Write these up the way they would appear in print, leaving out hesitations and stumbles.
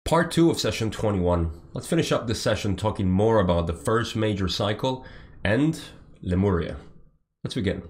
Part 2 of session 21. Let's finish up this session talking more about the first major cycle and Lemuria. Let's begin.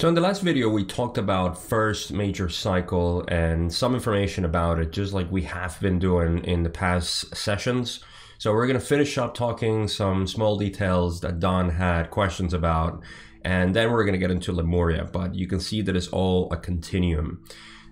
So in the last video, we talked about first major cycle and some information about it, just like we have been doing in the past sessions. So we're going to finish up talking some small details that Don had questions about, and then we're going to get into Lemuria. But you can see that it's all a continuum.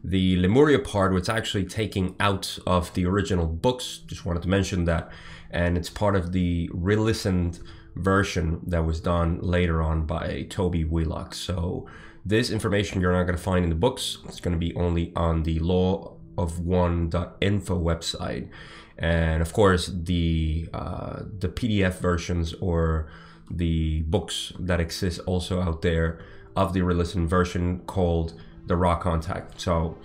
The Lemuria part was actually taken out of the original books, just wanted to mention that, and it's part of the re-listened version that was done later on by Toby Wheelock. So this information you're not going to find in the books. It's going to be only on the lawofone.info website, and of course the PDF versions or the books that exist also out there of the re-listened version called the Raw Contact. So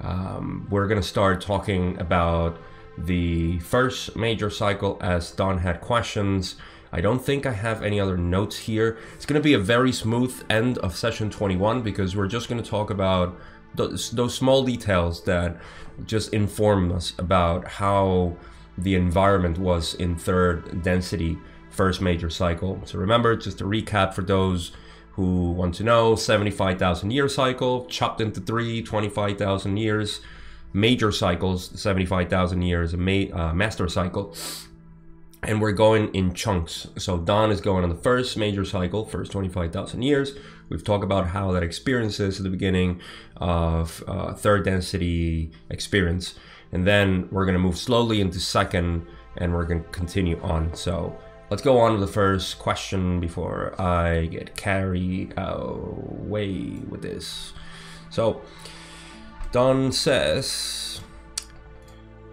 we're going to start talking about the first major cycle as Don had questions. I don't think I have any other notes here. It's going to be a very smooth end of session 21 because we're just going to talk about those small details that just inform us about how the environment was in third density first major cycle. So remember, just to recap for those who want to know, 75,000 year cycle chopped into three, 25,000 years, major cycles, 75,000 years, a master cycle. And we're going in chunks. So Don is going on the first major cycle, first 25,000 years. We've talked about how that experience is at the beginning of third density experience. And then we're going to move slowly into second, and we're going to continue on. So let's go on to the first question before I get carried away with this. So Don says,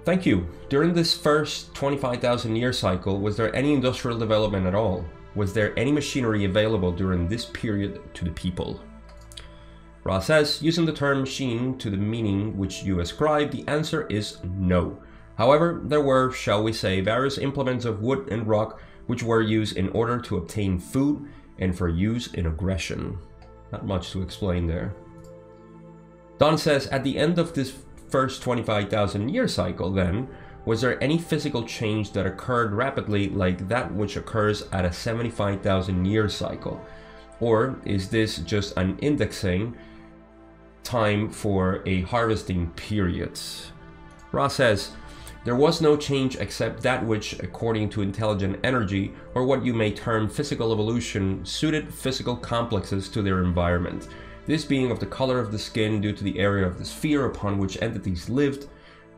thank you. During this first 25,000 year cycle, was there any industrial development at all? Was there any machinery available during this period to the people? Ra says, using the term machine to the meaning which you ascribe, the answer is no. However, there were, shall we say, various implements of wood and rock which were used in order to obtain food and for use in aggression. Not much to explain there. Don says, at the end of this first 25,000 year cycle then, was there any physical change that occurred rapidly like that which occurs at a 75,000 year cycle? Or is this just an indexing time for a harvesting period? Ra says, there was no change except that which, according to intelligent energy, or what you may term physical evolution, suited physical complexes to their environment. This being of the color of the skin due to the area of the sphere upon which entities lived,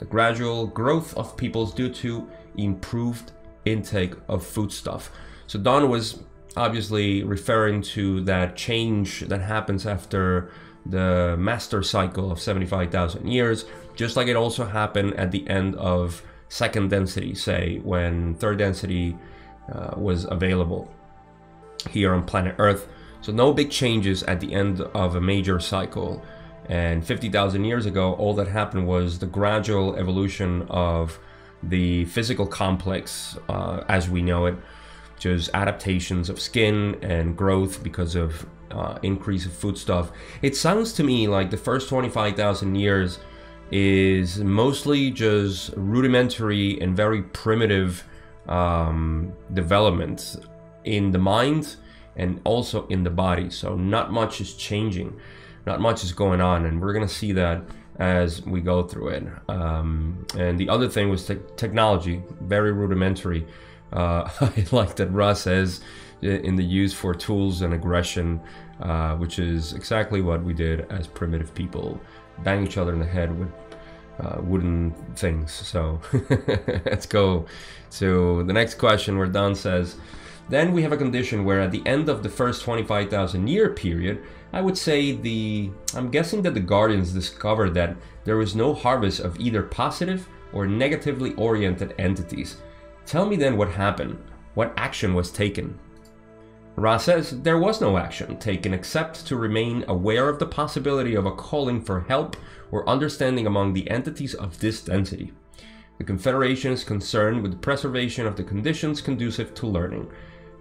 the gradual growth of peoples due to improved intake of foodstuff. So Don was obviously referring to that change that happens after the master cycle of 75,000 years, just like it also happened at the end of second density, say when third density was available here on planet Earth. So no big changes at the end of a major cycle. And 50,000 years ago, all that happened was the gradual evolution of the physical complex as we know it, just adaptations of skin and growth because of increase of foodstuff. It sounds to me like the first 25,000 years is mostly just rudimentary and very primitive development in the mind and also in the body. So not much is changing. Not much is going on, and we're going to see that as we go through it. And the other thing was technology, very rudimentary. I like that Russ says in the use for tools and aggression, which is exactly what we did as primitive people, bang each other in the head with wooden things. So let's go to the next question where Don says, then we have a condition where at the end of the first 25,000 year period, I would say I'm guessing that the Guardians discovered that there was no harvest of either positive or negatively oriented entities. Tell me then what happened, what action was taken. Ra says there was no action taken except to remain aware of the possibility of a calling for help or understanding among the entities of this density. The Confederation is concerned with the preservation of the conditions conducive to learning.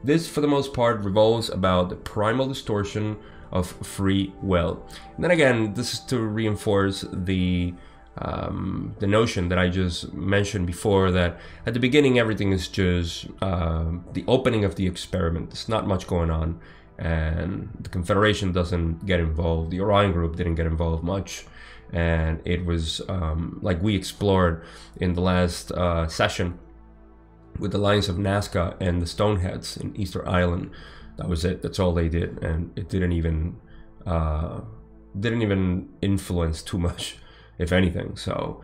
This, for the most part, revolves about the primal distortion of free will. And then again, this is to reinforce the notion that I just mentioned before, that at the beginning everything is just the opening of the experiment. There's not much going on, and the Confederation doesn't get involved. The Orion group didn't get involved much, and it was like we explored in the last session with the lines of Nazca and the Stoneheads in Easter Island. That was it. That's all they did, and it didn't even influence too much, if anything. So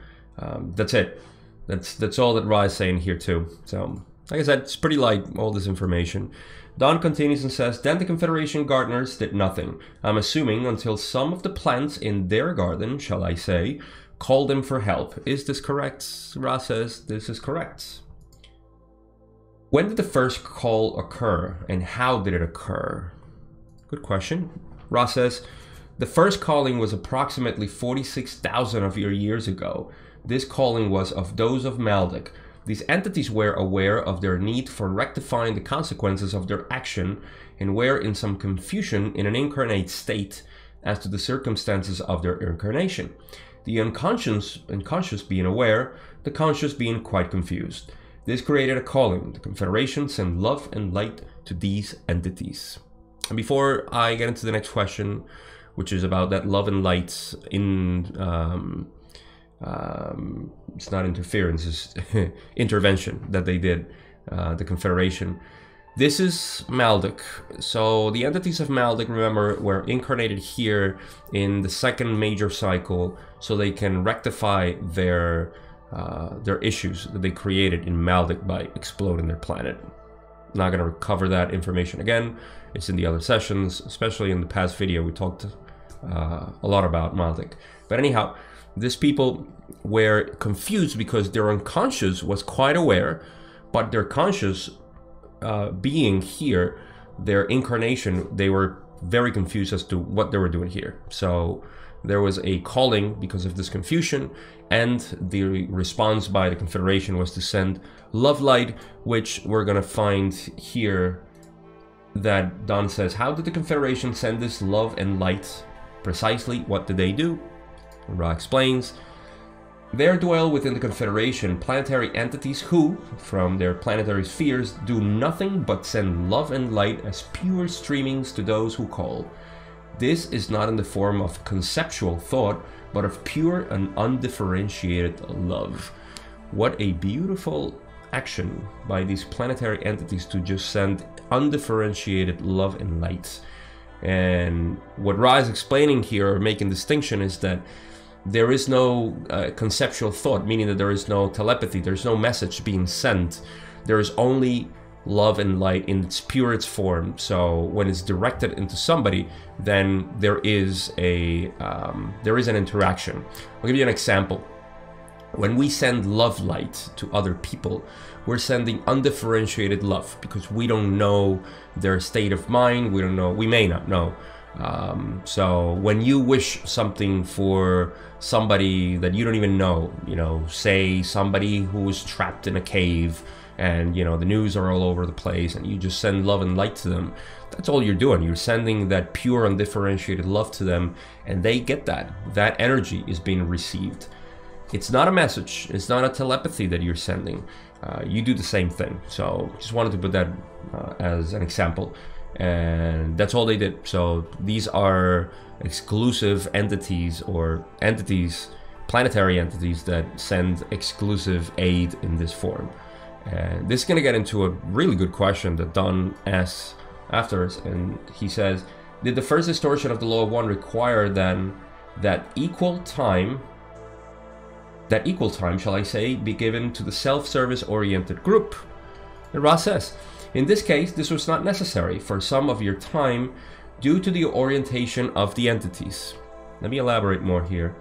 that's it. That's all that Ra is saying here too. So like I said, it's pretty light, all this information. Don continues and says, then the Confederation gardeners did nothing, I'm assuming, until some of the plants in their garden, shall I say, called them for help. Is this correct? Ra says this is correct. When did the first call occur, and how did it occur? Good question. Ra says, the first calling was approximately 46,000 of your years ago. This calling was of those of Maldek. These entities were aware of their need for rectifying the consequences of their action and were in some confusion in an incarnate state as to the circumstances of their incarnation. The unconscious being aware, the conscious being quite confused. This created a calling. The Confederation sent love and light to these entities. And before I get into the next question, which is about that love and light in, it's not interference, it's intervention that they did, the Confederation. This is Maldek. So the entities of Maldek, remember, were incarnated here in the second major cycle so they can rectify their issues that they created in Maldek by exploding their planet. I'm not going to cover that information again. It's in the other sessions, especially in the past video we talked a lot about Maldek. But anyhow, these people were confused because their unconscious was quite aware, but their conscious being here, their incarnation, they were very confused as to what they were doing here. So there was a calling because of this confusion, and the response by the Confederation was to send love light, which we're gonna find here that Don says, how did the Confederation send this love and light? Precisely what did they do? Ra explains, there dwell within the Confederation planetary entities who, from their planetary spheres, do nothing but send love and light as pure streamings to those who call. This is not in the form of conceptual thought, but of pure and undifferentiated love. What a beautiful action by these planetary entities to just send undifferentiated love and light. And what Ra is explaining here, or making distinction, is that there is no conceptual thought, meaning that there is no telepathy, there's no message being sent. There is only love and light in its purest form. So when it's directed into somebody, then there is an interaction. I'll give you an example. When we send love light to other people, we're sending undifferentiated love because we don't know their state of mind. We don't know, we may not know. So when you wish something for somebody that you don't even know, say somebody who is trapped in a cave, and the news are all over the place, and you just send love and light to them, that's all you're doing. You're sending that pure undifferentiated love to them, and they get that. That energy is being received. It's not a message, it's not a telepathy that you're sending. You do the same thing. So just wanted to put that as an example, and that's all they did. So these are exclusive entities, or entities, planetary entities, that send exclusive aid in this form. And this is going to get into a really good question that Don asks afterwards, and he says, did the first distortion of the law of one require then that equal time, shall I say, be given to the self-service oriented group? And Ra says, in this case, this was not necessary for some of your time due to the orientation of the entities. Let me elaborate more here.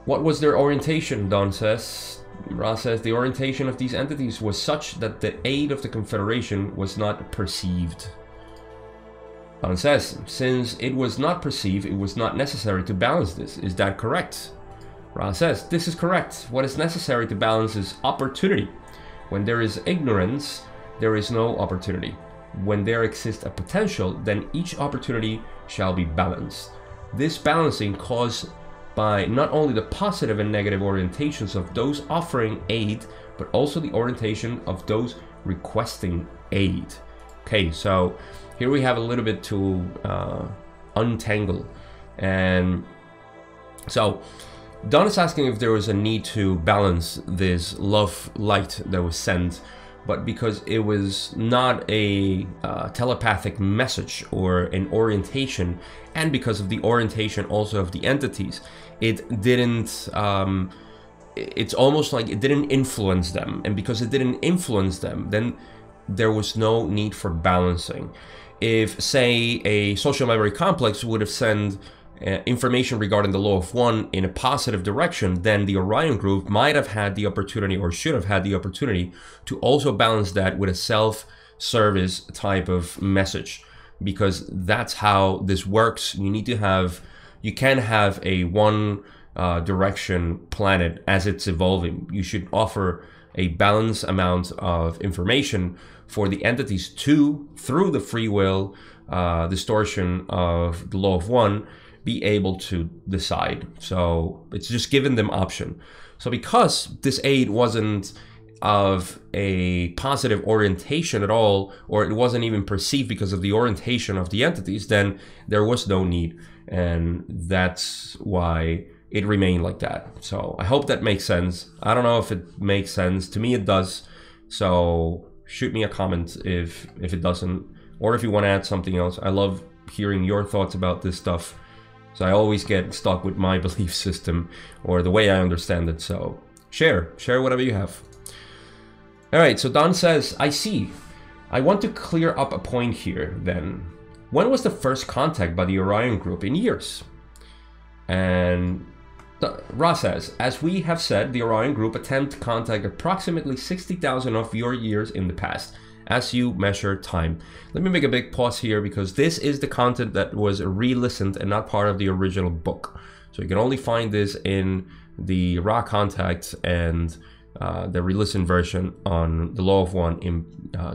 What was their orientation? Don says. Ra says the orientation of these entities was such that the aid of the Confederation was not perceived. Don says, since it was not perceived, it was not necessary to balance this. Is that correct? Ra says, this is correct. What is necessary to balance is opportunity. When there is ignorance, there is no opportunity. When there exists a potential, then each opportunity shall be balanced. This balancing caused by not only the positive and negative orientations of those offering aid, but also the orientation of those requesting aid. Okay, so here we have a little bit to untangle. And so Don is asking if there was a need to balance this love light that was sent, but because it was not a telepathic message or an orientation, and because of the orientation also of the entities, it didn't, it's almost like it didn't influence them. And because it didn't influence them, then there was no need for balancing. If, say, a social memory complex would have sent information regarding the law of one in a positive direction, then the Orion group might have had the opportunity, or should have had the opportunity, to also balance that with a self-service type of message, because that's how this works. You need to have, you can have a one direction planet as it's evolving. You should offer a balanced amount of information for the entities to, through the free will distortion of the law of one, be able to decide. So it's just giving them option. So because this aid wasn't of a positive orientation at all, or it wasn't even perceived because of the orientation of the entities, then there was no need. And that's why it remained like that. So I hope that makes sense. I don't know if it makes sense. To me, it does. So shoot me a comment if it doesn't, or if you want to add something else. I love hearing your thoughts about this stuff. So I always get stuck with my belief system or the way I understand it. So share whatever you have. All right, so Don says, I see. I want to clear up a point here then. When was the first contact by the Orion group in years? And Ra says, as we have said, the Orion group attempt to contact approximately 60,000 of your years in the past, as you measure time. Let me make a big pause here, because this is the content that was re-listened and not part of the original book. So you can only find this in the raw contact and the re-listened version on the Law of One in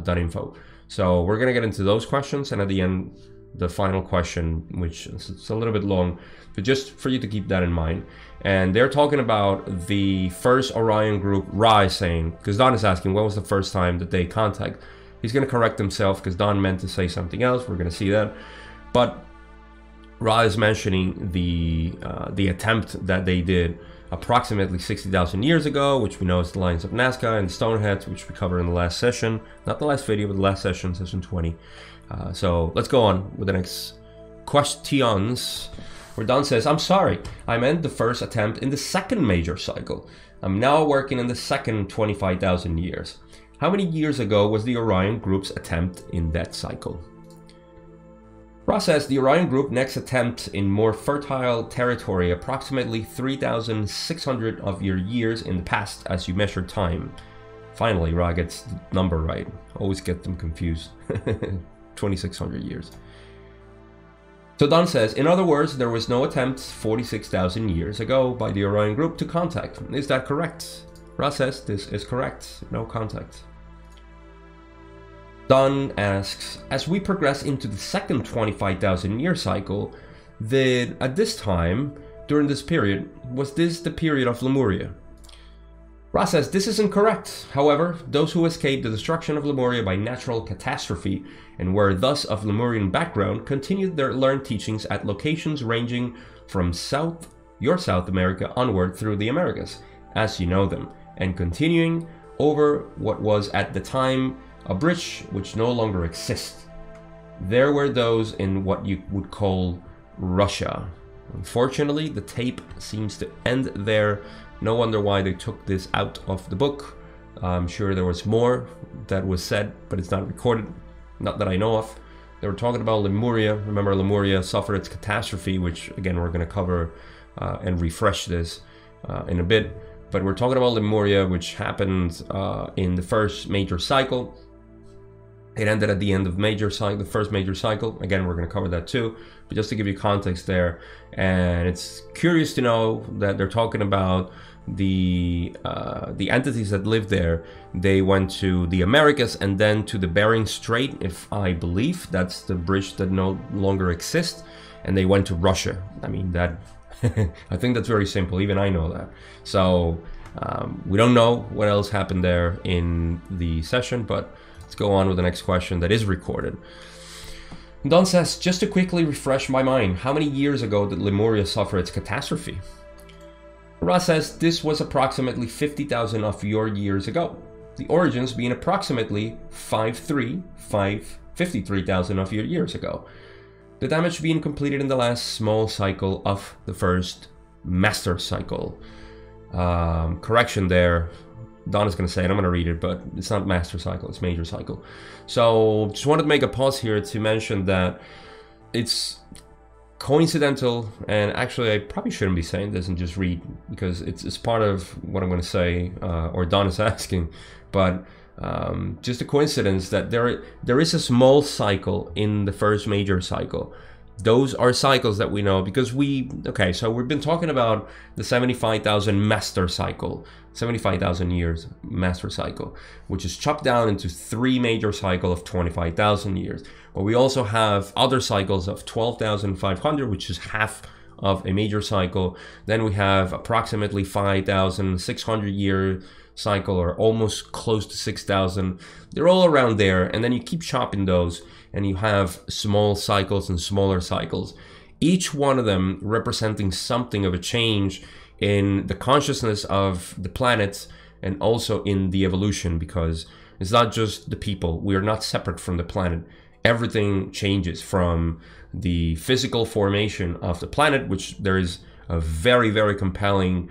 .info. So we're gonna get into those questions, and at the end, the final question, which is a little bit long, but just for you to keep that in mind. And they're talking about the first Orion group. Ra is saying, because Don is asking, when was the first time that they contact? He's going to correct himself because Don meant to say something else. We're going to see that. But Ra is mentioning the attempt that they did approximately 60,000 years ago, which we know is the lines of Nazca and Stoneheads, which we covered in the last session. Not the last video, but the last session, session 20. So let's go on with the next questions. Where Don says, I'm sorry, I meant the first attempt in the second major cycle. I'm now working in the second 25,000 years. How many years ago was the Orion group's attempt in that cycle? Ra says, the Orion group next attempt in more fertile territory, approximately 3,600 of your years in the past as you measure time. Finally, Ra gets the number right. Always get them confused. 2,600 years. So Don says, in other words, there was no attempt 46,000 years ago by the Orion group to contact. Is that correct? Ra says, this is correct. No contact. Don asks, as we progress into the second 25,000 year cycle, then at this time, during this period, was this the period of Lemuria? Ra says, this isn't correct. However, those who escaped the destruction of Lemuria by natural catastrophe and were thus of Lemurian background continued their learned teachings at locations ranging from your South America onward through the Americas, as you know them, and continuing over what was at the time a bridge which no longer exists. There were those in what you would call Russia. Unfortunately, the tape seems to end there. No wonder why they took this out of the book. I'm sure there was more that was said, but it's not recorded, not that I know of. They were talking about Lemuria. Remember, Lemuria suffered its catastrophe, which again we're going to cover and refresh this in a bit. But we're talking about Lemuria, which happened in the first major cycle. It ended at the end of the first major cycle. Again, we're going to cover that too, but just to give you context there. And it's curious to know that they're talking about the entities that lived there. They went to the Americas and then to the Bering Strait, if I believe that's the bridge that no longer exists, and they went to Russia. I mean, that I think that's very simple. Even I know that. So we don't know what else happened there in the session, but let's go on with the next question that is recorded. Don says, just to quickly refresh my mind, how many years ago did Lemuria suffer its catastrophe? Ra says, this was approximately 50,000 of your years ago. The origins being approximately 53,000 of your years ago. The damage being completed in the last small cycle of the first master cycle. Correction there. Don is going to say it, I'm going to read it, but it's not master cycle, it's major cycle. So just wanted to make a pause here to mention that it's coincidental, and actually I probably shouldn't be saying this and just read, because it's part of what I'm going to say, or Don is asking, but just a coincidence that there is a small cycle in the first major cycle. Those are cycles that we know because so we've been talking about the 75,000 master cycle, 75,000 years master cycle, which is chopped down into 3 major cycles of 25,000 years. But we also have other cycles of 12,500, which is half of a major cycle. Then we have approximately 5,600 year cycle, or almost close to 6,000. They're all around there, and then you keep chopping those, and you have small cycles and smaller cycles, each one of them representing something of a change in the consciousness of the planets and also in the evolution, because it's not just the people. We are not separate from the planet. Everything changes from the physical formation of the planet, which there is a very, very compelling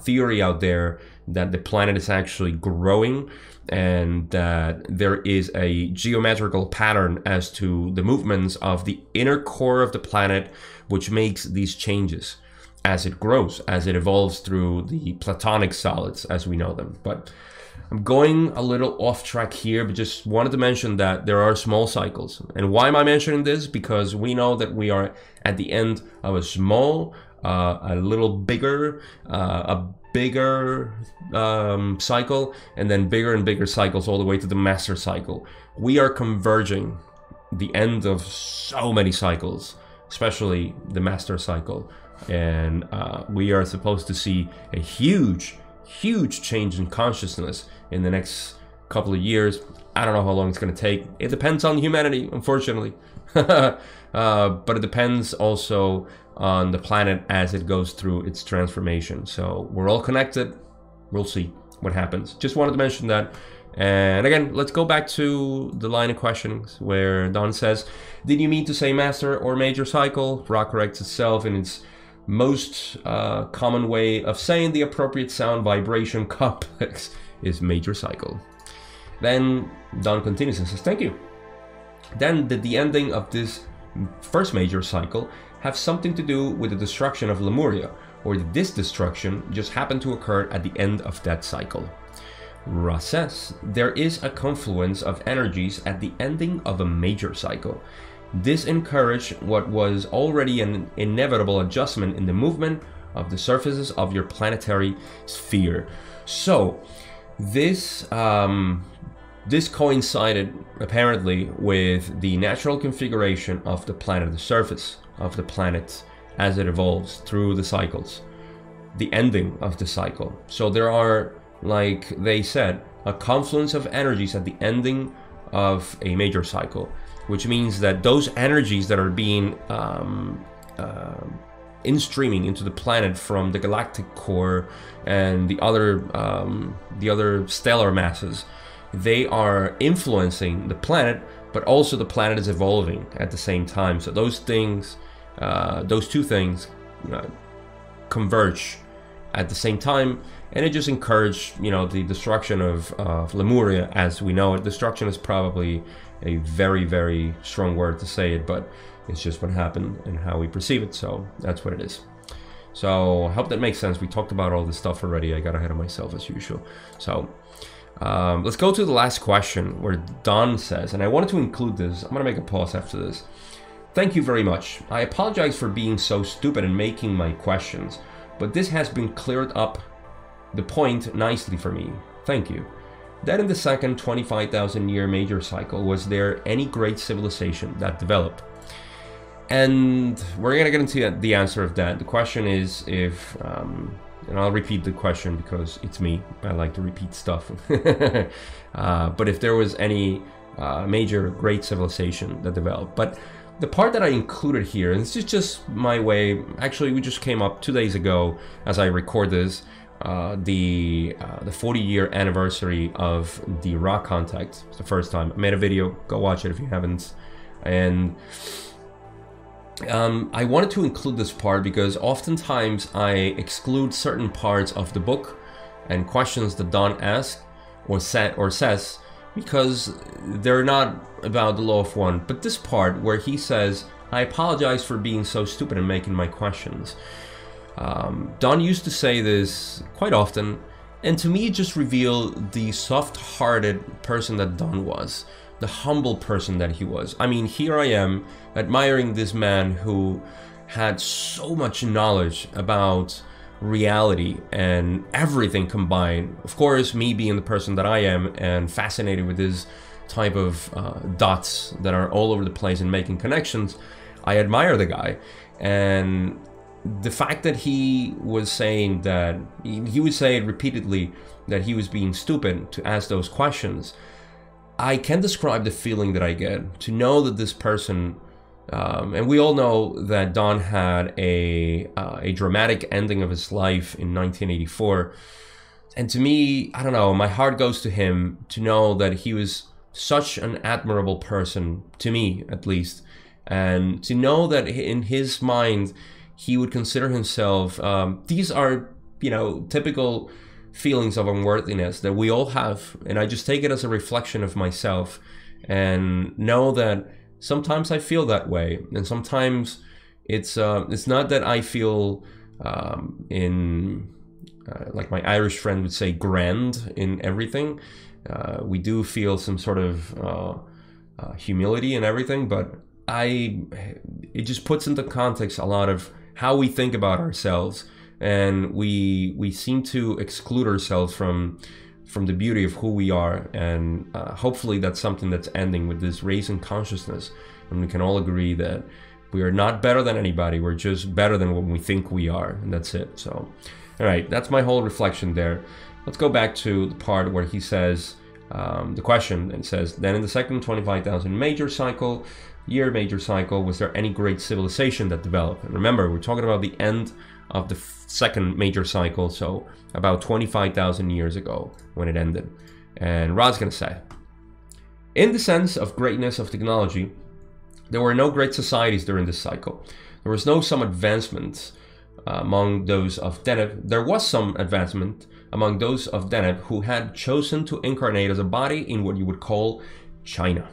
theory out there that the planet is actually growing, and that there is a geometrical pattern as to the movements of the inner core of the planet, which makes these changes as it grows, as it evolves through the platonic solids as we know them. But I'm going a little off track here, but just wanted to mention that there are small cycles. And why am I mentioning this? Because we know that we are at the end of a small, a little bigger, a bigger cycle, and then bigger and bigger cycles all the way to the master cycle. We are converging the end of so many cycles, especially the master cycle, and we are supposed to see a huge change in consciousness in the next couple of years. I don't know how long it's going to take. It depends on humanity, unfortunately. But it depends also on the planet as it goes through its transformation. So we're all connected. We'll see what happens. Just wanted to mention that. And again, let's go back to the line of questions where Don says, did you mean to say master or major cycle? Ra corrects itself in its most common way of saying the appropriate sound vibration complex is major cycle. Then Don continues and says, thank you. Then did the ending of this first major cycle have something to do with the destruction of Lemuria, or did this destruction just happen to occur at the end of that cycle? Ra says, there is a confluence of energies at the ending of a major cycle. This encouraged what was already an inevitable adjustment in the movement of the surfaces of your planetary sphere. So this coincided apparently with the natural configuration of the planet, the surface of the planet as it evolves through the cycles, the ending of the cycle. So there are, like they said, a confluence of energies at the ending of a major cycle, which means that those energies that are being in-streaming into the planet from the galactic core and the other stellar masses, they are influencing the planet, but also the planet is evolving at the same time. So those things, those two things converge at the same time, and it just encouraged, the destruction of Lemuria as we know it. Destruction is probably a very, very strong word to say it, but it's just what happened and how we perceive it. So that's what it is. So I hope that makes sense. We talked about all this stuff already. I got ahead of myself as usual. So Let's go to the last question where Don says, and I wanted to include this. I'm going to make a pause after this. Thank you very much. I apologize for being so stupid and making my questions, but this has been cleared up the point nicely for me. Thank you. That in the second 25,000 year major cycle, was there any great civilization that developed? And we're going to get into the answer of that. The question is if, and I'll repeat the question because it's me. I like to repeat stuff. But if there was any major great civilization that developed. But the part that I included here, and this is just my way, actually we just came up 2 days ago as I record this, the 40-year anniversary of the rock contact. It's the first time. I made a video, go watch it if you haven't. And I wanted to include this part because oftentimes I exclude certain parts of the book and questions that Don asks or says because they're not about the law of one. But this part where he says, I apologize for being so stupid and making my questions. Don used to say this quite often, and to me it just revealed the soft-hearted person that Don was, the humble person that he was. I mean, here I am admiring this man who had so much knowledge about reality and everything combined. Of course, me being the person that I am and fascinated with this type of dots that are all over the place and making connections, I admire the guy. And the fact that he was saying that, he would say it repeatedly, that he was being stupid to ask those questions, I can describe the feeling that I get to know that this person, and we all know that Don had a dramatic ending of his life in 1984. And to me, I don't know, my heart goes to him to know that he was such an admirable person, to me at least, and to know that in his mind, he would consider himself, these are, you know, typical feelings of unworthiness that we all have, and I just take it as a reflection of myself and know that sometimes I feel that way, and sometimes it's not that I feel like my Irish friend would say, grand in everything. We do feel some sort of humility and everything, but it just puts into context a lot of how we think about ourselves, and we seem to exclude ourselves from the beauty of who we are. And hopefully that's something that's ending with this raising consciousness, and we can all agree that we are not better than anybody, we're just better than what we think we are, and that's it. So all right, that's my whole reflection there. Let's go back to the part where he says the question, and says, then in the second 25,000 major cycle, was there any great civilization that developed? And remember, we're talking about the end of the second major cycle, so about 25,000 years ago when it ended. And Rod's gonna say, in the sense of greatness of technology, there were no great societies during this cycle. There was no some advancement among those of Deneb. There was some advancement among those of Deneb who had chosen to incarnate as a body in what you would call China.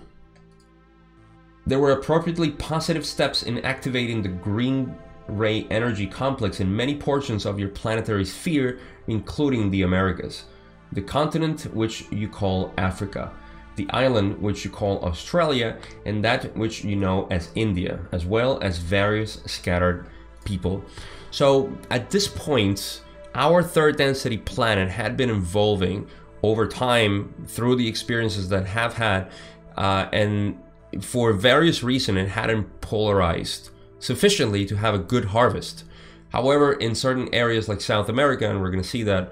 There were appropriately positive steps in activating the green ray energy complex in many portions of your planetary sphere, including the Americas, the continent which you call Africa, the island which you call Australia, and that which you know as India, as well as various scattered people. So at this point, our third density planet had been evolving over time through the experiences that have had, and for various reasons it hadn't polarized sufficiently to have a good harvest. However, in certain areas like South America, and we're going to see that,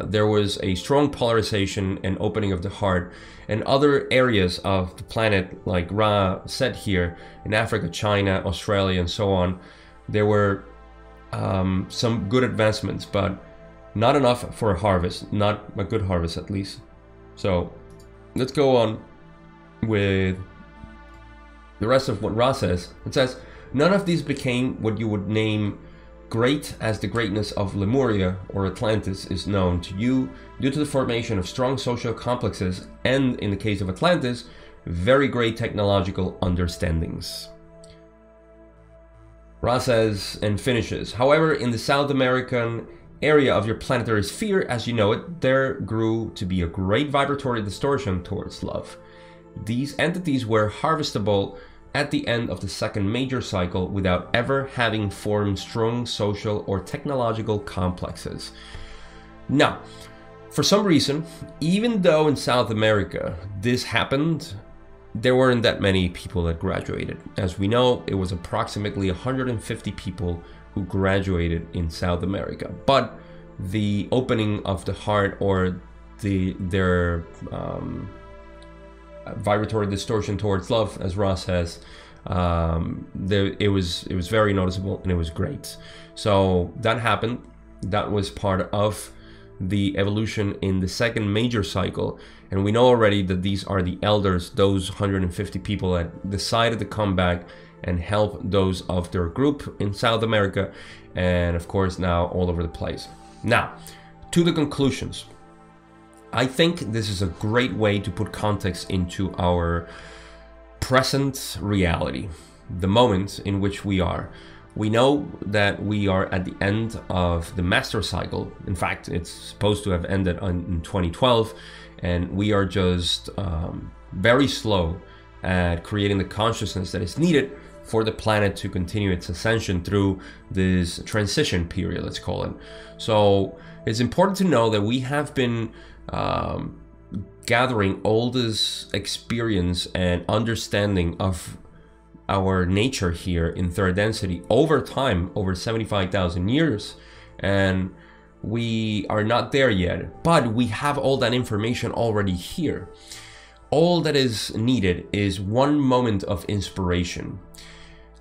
there was a strong polarization and opening of the heart. And other areas of the planet, like Ra said here, in Africa, China, Australia, and so on, there were some good advancements, but not enough for a harvest, not a good harvest at least. So let's go on with the rest of what Ra says. It says, none of these became what you would name great, as the greatness of Lemuria or Atlantis is known to you due to the formation of strong social complexes and, in the case of Atlantis, very great technological understandings. Ra says and finishes, however, in the South American area of your planetary sphere as you know it, there grew to be a great vibratory distortion towards love. These entities were harvestable at the end of the second major cycle without ever having formed strong social or technological complexes. Now, for some reason, even though in South America this happened, there weren't that many people that graduated. As we know, it was approximately 150 people who graduated in South America. But the opening of the heart, or their vibratory distortion towards love, as Ross says, it was very noticeable, and it was great. So that happened. That was part of the evolution in the second major cycle, and we know already that these are the elders, those 150 people that decided to come back and help those of their group in South America, and of course now all over the place. Now, to the conclusions. I think this is a great way to put context into our present reality, the moment in which we are. We know that we are at the end of the master cycle. In fact, it's supposed to have ended in 2012, and we are just very slow at creating the consciousness that is needed for the planet to continue its ascension through this transition period, let's call it. So it's important to know that we have been gathering all this experience and understanding of our nature here in third density over time, over 75,000 years, and we are not there yet, but we have all that information already here. All that is needed is one moment of inspiration.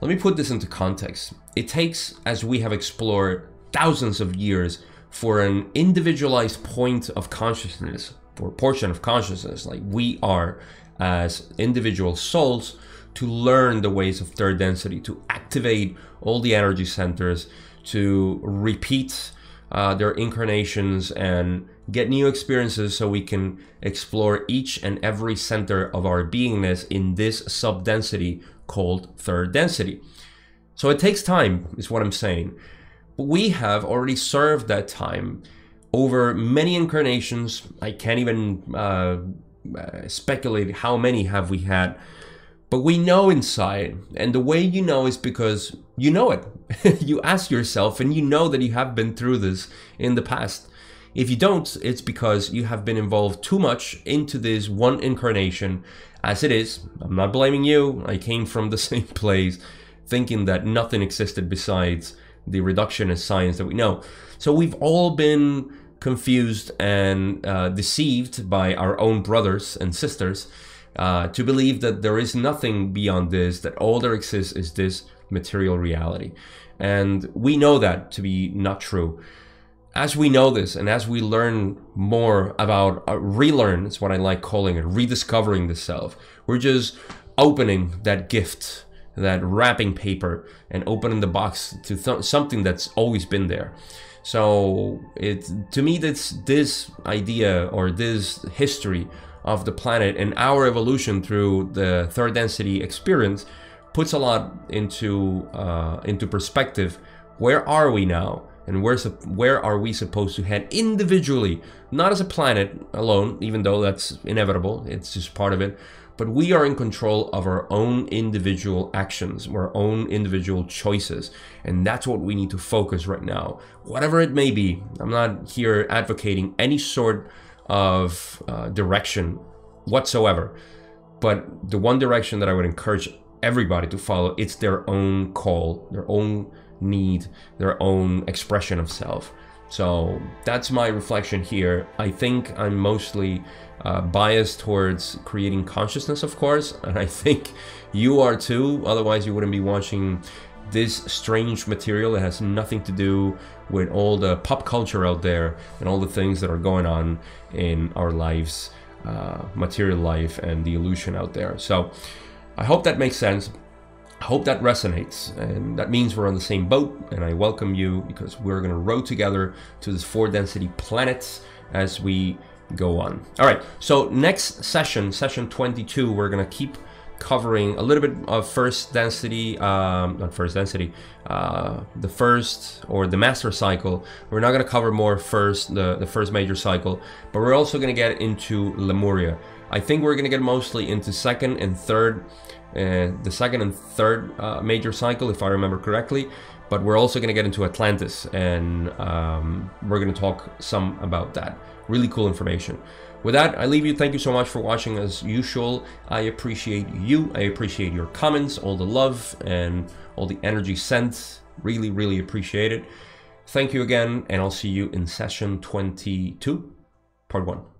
Let me put this into context. It takes, as we have explored, thousands of years for an individualized point of consciousness, or portion of consciousness, like we are as individual souls, to learn the ways of third density, to activate all the energy centers, to repeat their incarnations and get new experiences so we can explore each and every center of our beingness in this sub-density called third density. So it takes time, is what I'm saying. But we have already served that time over many incarnations. I can't even speculate how many have we had. But we know inside, and the way you know is because you know it. You ask yourself, and you know that you have been through this in the past. If you don't, it's because you have been involved too much into this one incarnation as it is. I'm not blaming you. I came from the same place, thinking that nothing existed besides the reductionist science that we know. So we've all been confused and deceived by our own brothers and sisters to believe that there is nothing beyond this, that all there exists is this material reality. And we know that to be not true. As we know this, and as we learn more about relearn, it's what I like calling it, rediscovering the self, we're just opening that gift, that wrapping paper, and opening the box to something that's always been there. So to me, this idea, or this history of the planet and our evolution through the third density experience puts a lot into perspective. Where are we now? And where are we supposed to head individually? Not as a planet alone, even though that's inevitable, it's just part of it. But we are in control of our own individual actions, our own individual choices. And that's what we need to focus right now. Whatever it may be, I'm not here advocating any sort of direction whatsoever. But the one direction that I would encourage everybody to follow, it's their own call, their own need, their own expression of self. So that's my reflection here. I think I'm mostly biased towards creating consciousness, of course, and I think you are too, otherwise you wouldn't be watching this strange material that has nothing to do with all the pop culture out there and all the things that are going on in our lives, material life, and the illusion out there. So I hope that makes sense. I hope that resonates, and that means we're on the same boat, and I welcome you, because we're going to row together to this 4-density planet as we go on. All right, so next session, session 22, we're going to keep covering a little bit of first density, not first density, the first or the master cycle. We're not going to cover more the first major cycle, but we're also going to get into Lemuria. I think we're going to get mostly into second and third, the second and third major cycle, if I remember correctly. But we're also going to get into Atlantis, and we're going to talk some about that. Really cool information. With that, I leave you. Thank you so much for watching as usual. I appreciate you. I appreciate your comments, all the love and all the energy sent. Really, really appreciate it. Thank you again, and I'll see you in session 22, part 1.